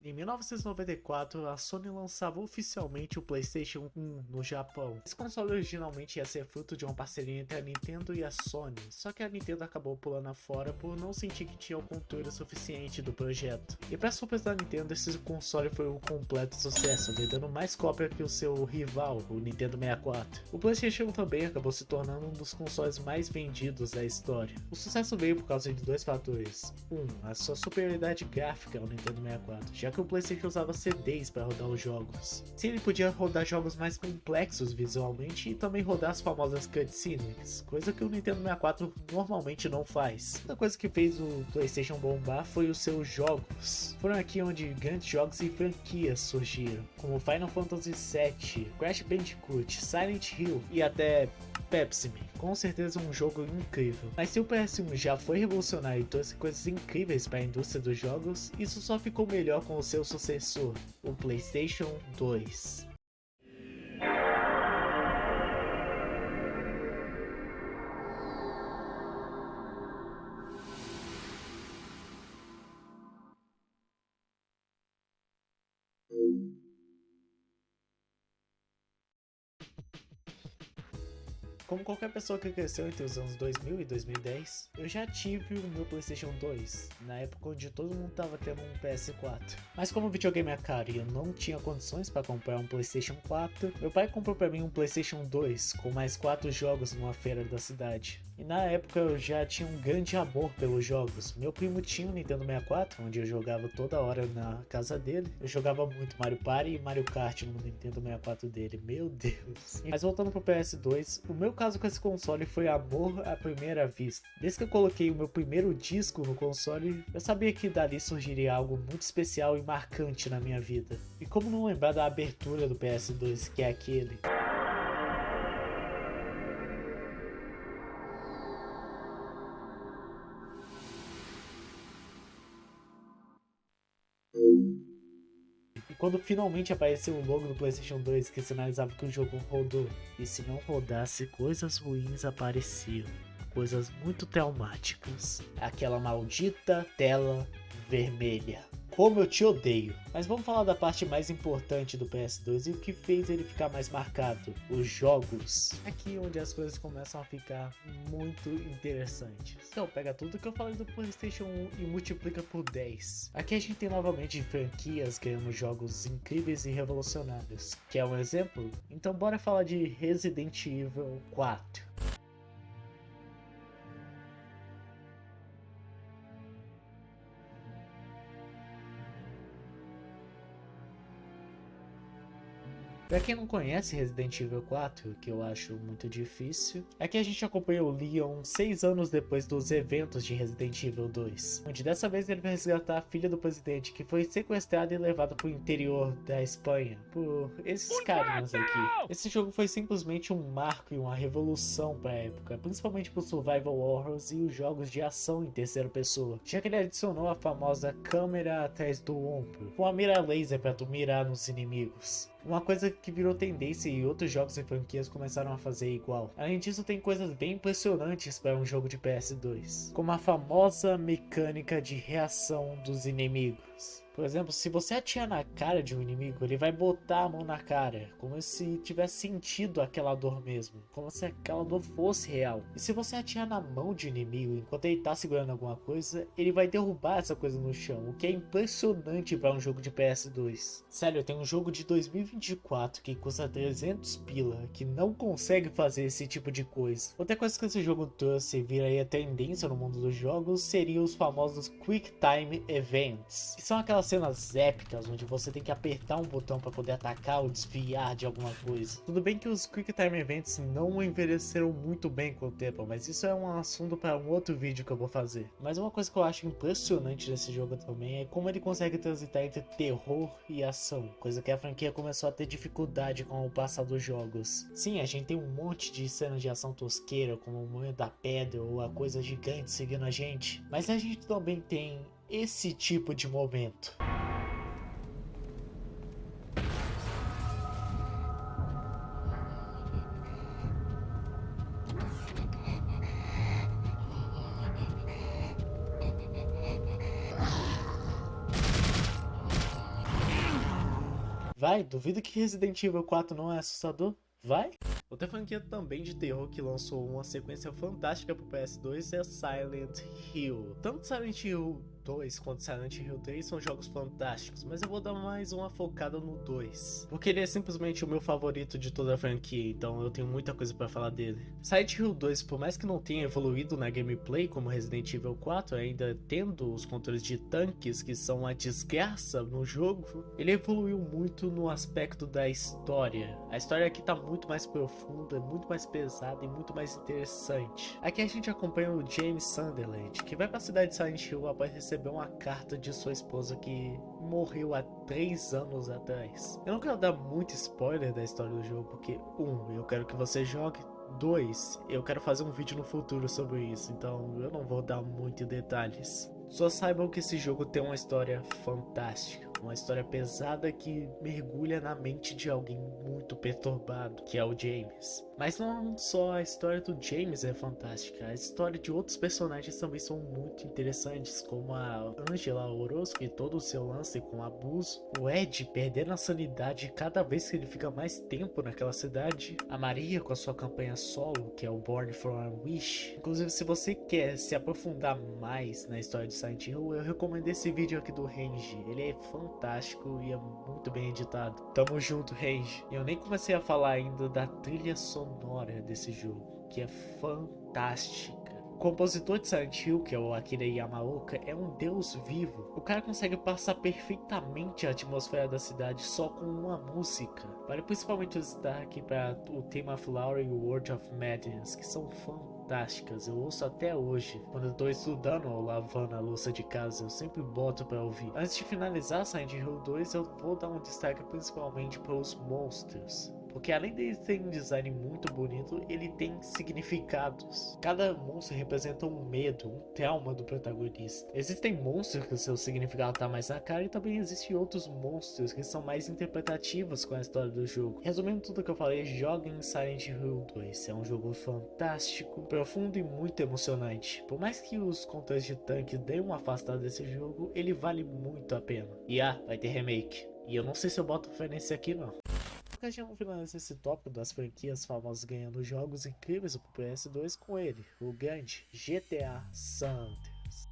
Em 1994, a Sony lançava oficialmente o PlayStation 1 no Japão. Esse console originalmente ia ser fruto de uma parceria entre a Nintendo e a Sony, só que a Nintendo acabou pulando fora por não sentir que tinha o controle suficiente do projeto. E para surpresa da Nintendo, esse console foi um completo sucesso, vendendo mais cópias que o seu rival, o Nintendo 64. O PlayStation também acabou se tornando um dos consoles mais vendidos da história. O sucesso veio por causa de dois fatores. A sua superioridade gráfica ao Nintendo 64, já que o PlayStation usava CDs para rodar os jogos. Sim, ele podia rodar jogos mais complexos visualmente e também rodar as famosas cutscenes, coisa que o Nintendo 64 normalmente não faz. Outra coisa que fez o PlayStation bombar foi os seus jogos. Foram aqui onde grandes jogos e franquias surgiram, como Final Fantasy VII, Crash Bandicoot, Silent Hill e até Pepsi-Man. Com certeza um jogo incrível. Mas se o PS1 já foi revolucionário e trouxe coisas incríveis para a indústria dos jogos, isso só ficou melhor com o seu sucessor, o PlayStation 2. Como qualquer pessoa que cresceu entre os anos 2000 e 2010, eu já tive o meu PlayStation 2, na época onde todo mundo tava tendo um PS4. Mas como o videogame é caro e eu não tinha condições para comprar um PlayStation 4, meu pai comprou para mim um PlayStation 2 com mais 4 jogos numa feira da cidade. E na época eu já tinha um grande amor pelos jogos. Meu primo tinha um Nintendo 64, onde eu jogava toda hora na casa dele. Eu jogava muito Mario Party e Mario Kart no Nintendo 64 dele, meu Deus. Mas voltando pro PS2, o meu caso com esse console foi amor à primeira vista. Desde que eu coloquei o meu primeiro disco no console, eu sabia que dali surgiria algo muito especial e marcante na minha vida. E como não lembrar da abertura do PS2, que é aquele... E quando finalmente apareceu o logo do PlayStation 2 que sinalizava que o jogo rodou, e se não rodasse, coisas ruins apareciam, coisas muito traumáticas. Aquela maldita tela vermelha. Como eu te odeio. Mas vamos falar da parte mais importante do PS2 e o que fez ele ficar mais marcado: os jogos. Aqui onde as coisas começam a ficar muito interessantes. Então pega tudo que eu falei do PlayStation 1 e multiplica por 10. Aqui a gente tem novamente franquias ganhando jogos incríveis e revolucionários. Quer um exemplo? Então bora falar de Resident Evil 4. Pra quem não conhece Resident Evil 4, que eu acho muito difícil, aqui a gente acompanha o Leon 6 anos depois dos eventos de Resident Evil 2, onde dessa vez ele vai resgatar a filha do presidente que foi sequestrada e levada para o interior da Espanha por esses carinhas aqui. Esse jogo foi simplesmente um marco e uma revolução para a época, principalmente por survival horrors e os jogos de ação em terceira pessoa, já que ele adicionou a famosa câmera atrás do ombro, com a mira laser para tu mirar nos inimigos. Uma coisa que virou tendência e outros jogos e franquias começaram a fazer igual. Além disso, tem coisas bem impressionantes para um jogo de PS2, como a famosa mecânica de reação dos inimigos. Por exemplo, se você atirar na cara de um inimigo, ele vai botar a mão na cara, como se tivesse sentido aquela dor mesmo, como se aquela dor fosse real. E se você atirar na mão de um inimigo enquanto ele tá segurando alguma coisa, ele vai derrubar essa coisa no chão, o que é impressionante para um jogo de PS2. Sério, tem um jogo de 2024 que custa 300 pila, que não consegue fazer esse tipo de coisa. Outra coisa que esse jogo trouxe e viraria tendência no mundo dos jogos seriam os famosos Quick Time Events, que são aquelas cenas épicas onde você tem que apertar um botão para poder atacar ou desviar de alguma coisa. Tudo bem que os Quick Time Events não envelheceram muito bem com o tempo, mas isso é um assunto para um outro vídeo que eu vou fazer. Mas uma coisa que eu acho impressionante desse jogo também é como ele consegue transitar entre terror e ação, coisa que a franquia começou a ter dificuldade com o passar dos jogos. Sim, a gente tem um monte de cenas de ação tosqueira, como o Moinho da Pedra ou a coisa gigante seguindo a gente, mas a gente também tem esse tipo de momento. Vai, duvido que Resident Evil 4 não é assustador? Vai? Outra franquia também de terror que lançou uma sequência fantástica pro PS2 é Silent Hill. Tanto Silent Hill 2 quanto Silent Hill 3 são jogos fantásticos, mas eu vou dar mais uma focada no 2, porque ele é simplesmente o meu favorito de toda a franquia, então eu tenho muita coisa pra falar dele. Silent Hill 2, por mais que não tenha evoluído na gameplay como Resident Evil 4, ainda tendo os controles de tanques que são uma desgraça no jogo, ele evoluiu muito no aspecto da história. A história aqui tá muito mais profunda, muito mais pesada e muito mais interessante. Aqui a gente acompanha o James Sunderland, que vai pra cidade de Silent Hill após receber uma carta de sua esposa que morreu há 3 anos atrás. Eu não quero dar muito spoiler da história do jogo, porque eu quero que você jogue. 2, eu quero fazer um vídeo no futuro sobre isso, então eu não vou dar muitos detalhes. Só saibam que esse jogo tem uma história fantástica, uma história pesada que mergulha na mente de alguém muito perturbado, que é o James. Mas não só a história do James é fantástica, a história de outros personagens também são muito interessantes, como a Angela Orozco e todo o seu lance com abuso, o Ed perdendo a sanidade cada vez que ele fica mais tempo naquela cidade, a Maria com a sua campanha solo, que é o Born from a Wish. Inclusive, se você quer se aprofundar mais na história de Silent Hill, eu recomendo esse vídeo aqui do Range. Ele é fantástico e é muito bem editado. Tamo junto, Range. Eu nem comecei a falar ainda da trilha sonora desse jogo, que é fantástica. O compositor de Silent Hill, que é o Akira Yamaoka, é um deus vivo. O cara consegue passar perfeitamente a atmosfera da cidade só com uma música. Vale principalmente o destaque para o tema Flower e o World of Madness, que são fantásticas. Eu ouço até hoje. Quando eu tô estudando ou lavando a louça de casa, eu sempre boto para ouvir. Antes de finalizar Silent Hill 2, eu vou dar um destaque principalmente para os monstros. Porque além de ter um design muito bonito, ele tem significados. Cada monstro representa um medo, um trauma do protagonista. Existem monstros que o seu significado tá mais na cara, e também existem outros monstros que são mais interpretativos com a história do jogo. Resumindo tudo que eu falei, joguem Silent Hill 2. É um jogo fantástico, profundo e muito emocionante. Por mais que os controles de tanque deem uma afastada desse jogo, ele vale muito a pena. E vai ter remake. E eu não sei se eu boto fé nesse aqui não. A gente finaliza esse tópico das franquias famosas ganhando jogos incríveis pro PS2 com ele, o grande GTA San Andreas.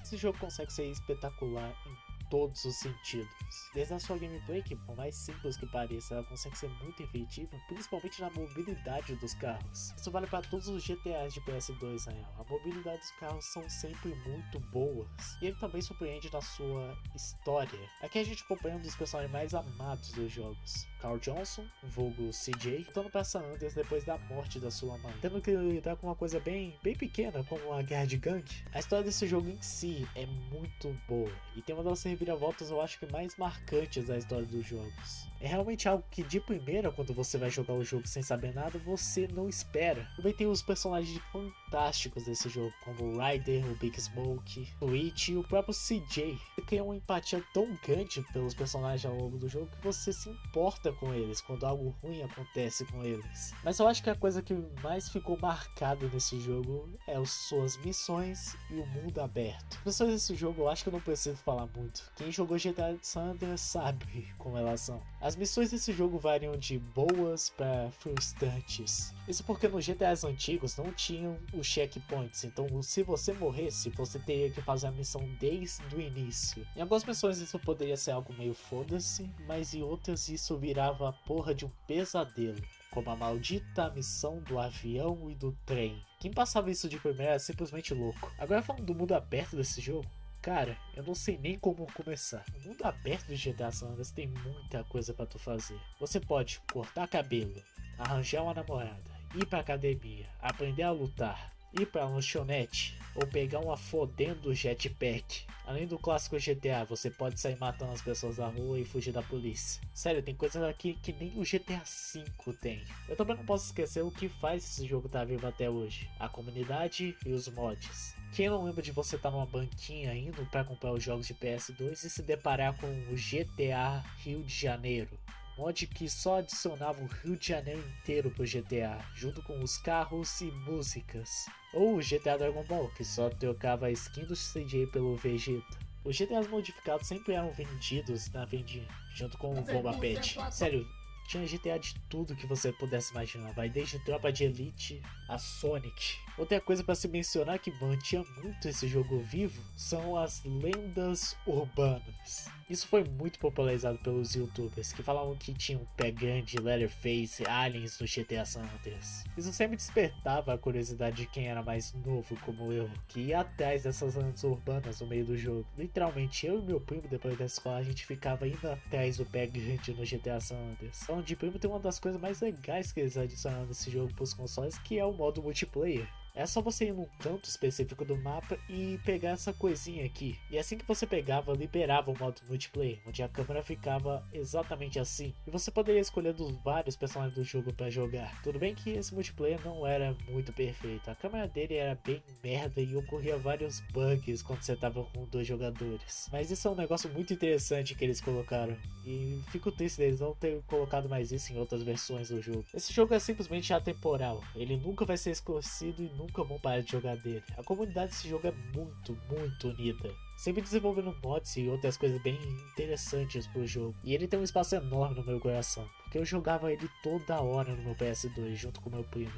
Esse jogo consegue ser espetacular em todos os sentidos. Desde a sua gameplay, que por mais simples que pareça, ela consegue ser muito efetiva, principalmente na mobilidade dos carros. Isso vale para todos os GTAs de PS2 na real. A mobilidade dos carros são sempre muito boas. E ele também surpreende na sua história. Aqui a gente acompanha um dos personagens mais amados dos jogos, Carl Johnson, vulgo CJ, voltando para San Andreas depois da morte da sua mãe, tendo que lidar com uma coisa bem pequena, como a guerra de gangue. A história desse jogo em si é muito boa, e tem uma das reviravoltas eu acho que mais marcantes da história dos jogos. É realmente algo que de primeira, quando você vai jogar o jogo sem saber nada, você não espera. Também tem os personagens fantásticos desse jogo, como o Ryder, o Big Smoke, o It e o próprio CJ. Você cria uma empatia tão grande pelos personagens ao longo do jogo que você se importa com eles quando algo ruim acontece com eles. Mas eu acho que a coisa que mais ficou marcada nesse jogo é as suas missões e o mundo aberto. As missões desse jogo eu acho que eu não preciso falar muito. Quem jogou GTA San Andreas sabe como elas são. As missões desse jogo variam de boas para frustrantes. Isso porque nos GTAs antigos não tinham os checkpoints, então se você morresse, você teria que fazer a missão desde o início. Em algumas missões isso poderia ser algo meio foda-se, mas em outras isso virava a porra de um pesadelo, como a maldita missão do avião e do trem. Quem passava isso de primeira é simplesmente louco. Agora falando do mundo aberto desse jogo, cara, eu não sei nem como começar. O mundo aberto de GTA San Andreas tem muita coisa pra tu fazer. Você pode cortar cabelo, arranjar uma namorada, ir pra academia, aprender a lutar, ir pra lanchonete ou pegar uma fodendo jetpack. Além do clássico GTA, você pode sair matando as pessoas na rua e fugir da polícia. Sério, tem coisas aqui que nem o GTA V tem. Eu também não posso esquecer o que faz esse jogo estar vivo até hoje: a comunidade e os mods. Quem não lembra de você estar numa banquinha indo para comprar os jogos de PS2 e se deparar com o GTA Rio de Janeiro? Mod que só adicionava o Rio de Janeiro inteiro pro GTA, junto com os carros e músicas. Ou o GTA Dragon Ball, que só trocava a skin do CJ pelo Vegeta. Os GTAs modificados sempre eram vendidos na vendinha, junto com o Bomba Pet. Sério, tinha GTA de tudo que você pudesse imaginar, vai desde Tropa de Elite a Sonic. Outra coisa para se mencionar que mantinha muito esse jogo vivo são as lendas urbanas. Isso foi muito popularizado pelos youtubers que falavam que tinham Pé Grande, Leatherface, aliens no GTA San Andreas. Isso sempre despertava a curiosidade de quem era mais novo como eu, que ia atrás dessas lendas urbanas no meio do jogo. Literalmente eu e meu primo, depois da escola, a gente ficava indo atrás do Pé Grande no GTA San Andreas. Falando de primo, tem uma das coisas mais legais que eles adicionaram nesse jogo para os consoles, que é o modo multiplayer. É só você ir num canto específico do mapa e pegar essa coisinha aqui. E assim que você pegava, liberava o modo multiplayer, onde a câmera ficava exatamente assim. E você poderia escolher dos vários personagens do jogo para jogar. Tudo bem que esse multiplayer não era muito perfeito. A câmera dele era bem merda e ocorria vários bugs quando você tava com 2 jogadores. Mas isso é um negócio muito interessante que eles colocaram. E fico triste deles não terem colocado mais isso em outras versões do jogo. Esse jogo é simplesmente atemporal. Ele nunca vai ser esclarecido e nunca vão parar de jogar dele. A comunidade desse jogo é muito unida, sempre desenvolvendo mods e outras coisas bem interessantes pro jogo. E ele tem um espaço enorme no meu coração, porque eu jogava ele toda hora no meu PS2 junto com meu primo.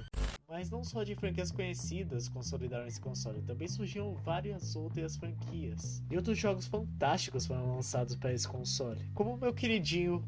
Mas não só de franquias conhecidas consolidaram esse console, também surgiram várias outras franquias. E outros jogos fantásticos foram lançados para esse console, como o meu queridinho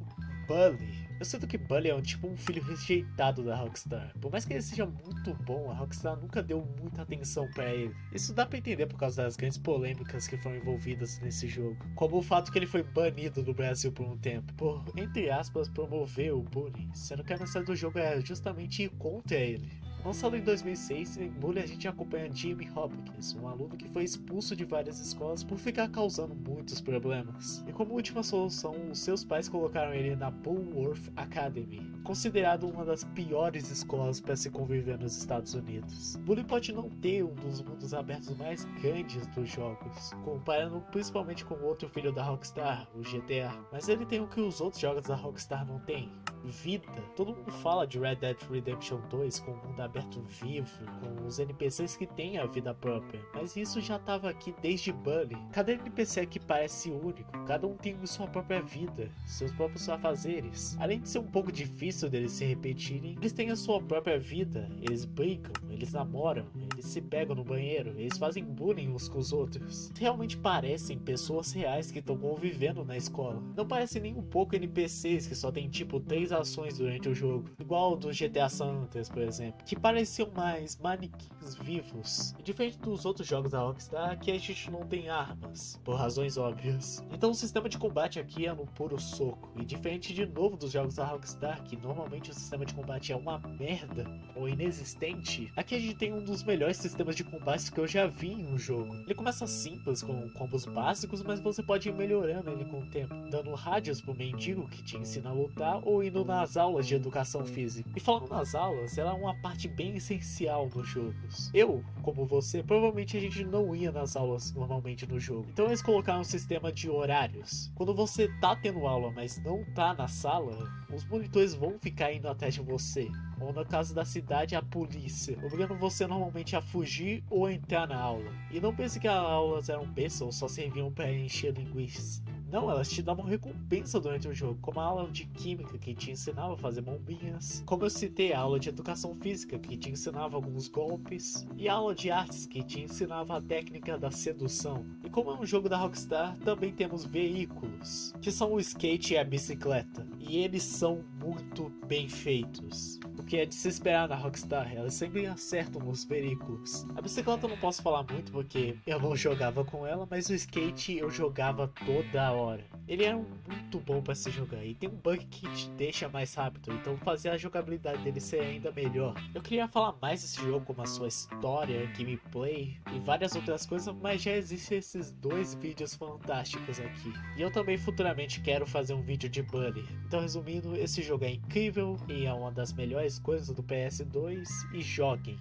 Bully. Eu sinto que Bully é tipo um filho rejeitado da Rockstar. Por mais que ele seja muito bom, a Rockstar nunca deu muita atenção pra ele. Isso dá pra entender por causa das grandes polêmicas que foram envolvidas nesse jogo. Como o fato que ele foi banido do Brasil por um tempo, por, entre aspas, promover o bullying, sendo que a mensagem do jogo é justamente ir contra ele. Lançado em 2006, em Bully a gente acompanha Jimmy Hopkins, um aluno que foi expulso de várias escolas por ficar causando muitos problemas. E como última solução, os seus pais colocaram ele na Bullworth Academy, considerado uma das piores escolas para se conviver nos Estados Unidos. Bully pode não ter um dos mundos abertos mais grandes dos jogos, comparando principalmente com o outro filho da Rockstar, o GTA, mas ele tem o que os outros jogos da Rockstar não têm: vida. Todo mundo fala de Red Dead Redemption 2 com o mundo aberto vivo, com os NPCs que têm a vida própria, mas isso já estava aqui desde Bully. Cada NPC aqui parece único, cada um tem sua própria vida, seus próprios afazeres. Além de ser um pouco difícil deles se repetirem, eles têm a sua própria vida, eles brincam, eles namoram, eles se pegam no banheiro, eles fazem bullying uns com os outros. Realmente parecem pessoas reais que estão convivendo na escola. Não parecem nem um pouco NPCs que só tem tipo 3 ações durante o jogo, igual o do GTA San Andreas, por exemplo, que pareciam mais manequins vivos. E diferente dos outros jogos da Rockstar, aqui a gente não tem armas, por razões óbvias. Então o sistema de combate aqui é no puro soco, e diferente de novo dos jogos da Rockstar, que normalmente o sistema de combate é uma merda ou inexistente, aqui a gente tem um dos melhores sistemas de combate que eu já vi em um jogo. Ele começa simples, com combos básicos, mas você pode ir melhorando ele com o tempo, dando rádios pro mendigo que te ensina a lutar ou indo nas aulas de educação física. E falando nas aulas, ela é uma parte bem essencial nos jogos. Eu, como você, provavelmente a gente não ia nas aulas normalmente no jogo. Então eles colocaram um sistema de horários. Quando você tá tendo aula, mas não tá na sala, os monitores vão ficar indo atrás de você. Ou no caso da cidade, a polícia, obrigando você normalmente a fugir ou a entrar na aula. E não pense que as aulas eram bestas ou só serviam para encher linguiça. Não, elas te davam recompensa durante o jogo, como a aula de química que te ensinava a fazer bombinhas, como eu citei, a aula de educação física que te ensinava alguns golpes, e a aula de artes que te ensinava a técnica da sedução. E como é um jogo da Rockstar, também temos veículos, que são o skate e a bicicleta, e eles são muito bem feitos. O que é de se esperar na Rockstar, elas sempre acertam nos veículos. A bicicleta eu não posso falar muito porque eu não jogava com ela, mas o skate eu jogava toda hora. Ele é muito bom para se jogar e tem um bug que te deixa mais rápido, então fazer a jogabilidade dele ser ainda melhor. Eu queria falar mais desse jogo, como a sua história, gameplay e várias outras coisas, mas já existem esses dois vídeos fantásticos aqui. E eu também futuramente quero fazer um vídeo de Bunny. Então resumindo, esse jogo é incrível e é uma das melhores coisas do PS2 e joguem.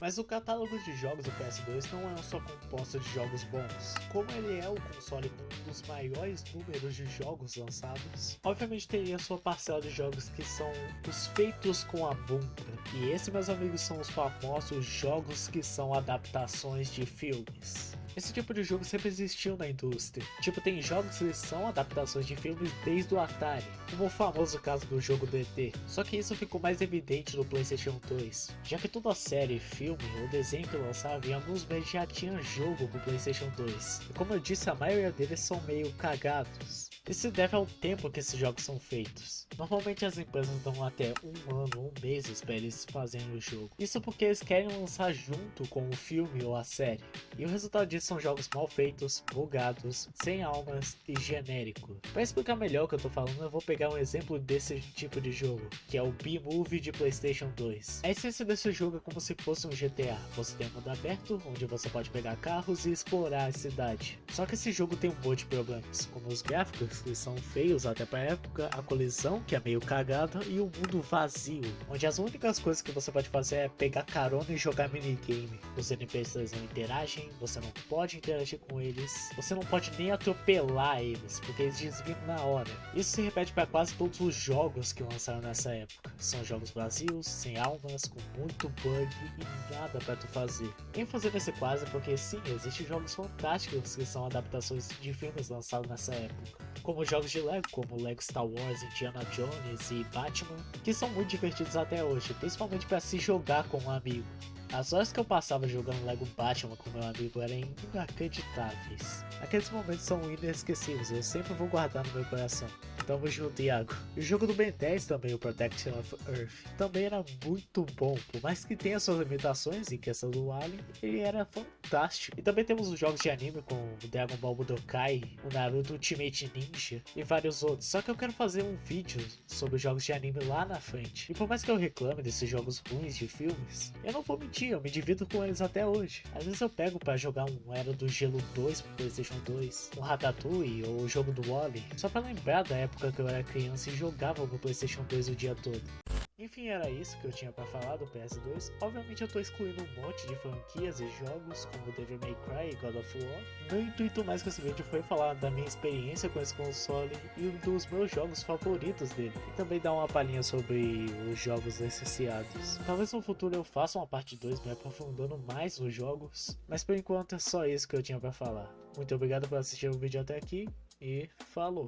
Mas o catálogo de jogos do PS2 não é só composto de jogos bons. Como ele é o console com um dos maiores números de jogos lançados, obviamente teria sua parcela de jogos que são os feitos com a bunda. E esses, meus amigos, são os famosos jogos que são adaptações de filmes. Esse tipo de jogo sempre existiu na indústria. Tipo, tem jogos que são adaptações de filmes desde o Atari, como o famoso caso do jogo do ET. Só que isso ficou mais evidente no PlayStation 2, já que toda a série, filme ou desenho que lançava em alguns meses já tinha jogo pro PlayStation 2. E como eu disse, a maioria deles são meio cagados. Isso se deve ao tempo que esses jogos são feitos. Normalmente as empresas dão até um ano ou meses para eles fazerem o jogo. Isso porque eles querem lançar junto com o filme ou a série. E o resultado disso são jogos mal feitos, bugados, sem almas e genérico. Para explicar melhor o que eu tô falando, eu vou pegar um exemplo desse tipo de jogo, que é o B-Movie de PlayStation 2. A essência desse jogo é como se fosse um GTA. Você tem um mundo aberto, onde você pode pegar carros e explorar a cidade. Só que esse jogo tem um monte de problemas, como os gráficos, que são feios até pra época, a colisão, que é meio cagada, e o mundo vazio, onde as únicas coisas que você pode fazer é pegar carona e jogar minigame. Os NPCs não interagem, você não pode interagir com eles, você não pode nem atropelar eles, porque eles desviam na hora. Isso se repete para quase todos os jogos que lançaram nessa época. São jogos vazios, sem almas, com muito bug e nada para tu fazer. Em fazer esse quase porque sim, existem jogos fantásticos que são adaptações de filmes lançados nessa época, como jogos de Lego, como Lego Star Wars, Indiana Jones e Batman, que são muito divertidos até hoje, principalmente para se jogar com um amigo. As horas que eu passava jogando Lego Batman com meu amigo eram inacreditáveis. Aqueles momentos são inesquecíveis, eu sempre vou guardar no meu coração. Tamo junto, Iago. E o jogo do Ben 10 também, o Protection of Earth, também era muito bom. Por mais que tenha suas limitações em questão do Alien, ele era fantástico. E também temos os jogos de anime com o Dragon Ball Budokai, o Naruto Ultimate Ninja e vários outros. Só que eu quero fazer um vídeo sobre os jogos de anime lá na frente. E por mais que eu reclame desses jogos ruins de filmes, eu não vou mentir, eu me divido com eles até hoje. Às vezes eu pego pra jogar um Era do Gelo 2 pro PlayStation 2, um Ratatouille ou o jogo do Wall-E, só pra lembrar da época que eu era criança e jogava no PlayStation 2 o dia todo. Enfim, era isso que eu tinha pra falar do PS2. Obviamente eu tô excluindo um monte de franquias e jogos como Devil May Cry e God of War. Meu intuito mais com esse vídeo foi falar da minha experiência com esse console e um dos meus jogos favoritos dele. E também dar uma palhinha sobre os jogos licenciados. Talvez no futuro eu faça uma parte 2 me aprofundando mais nos jogos. Mas por enquanto é só isso que eu tinha pra falar. Muito obrigado por assistir o vídeo até aqui e falou!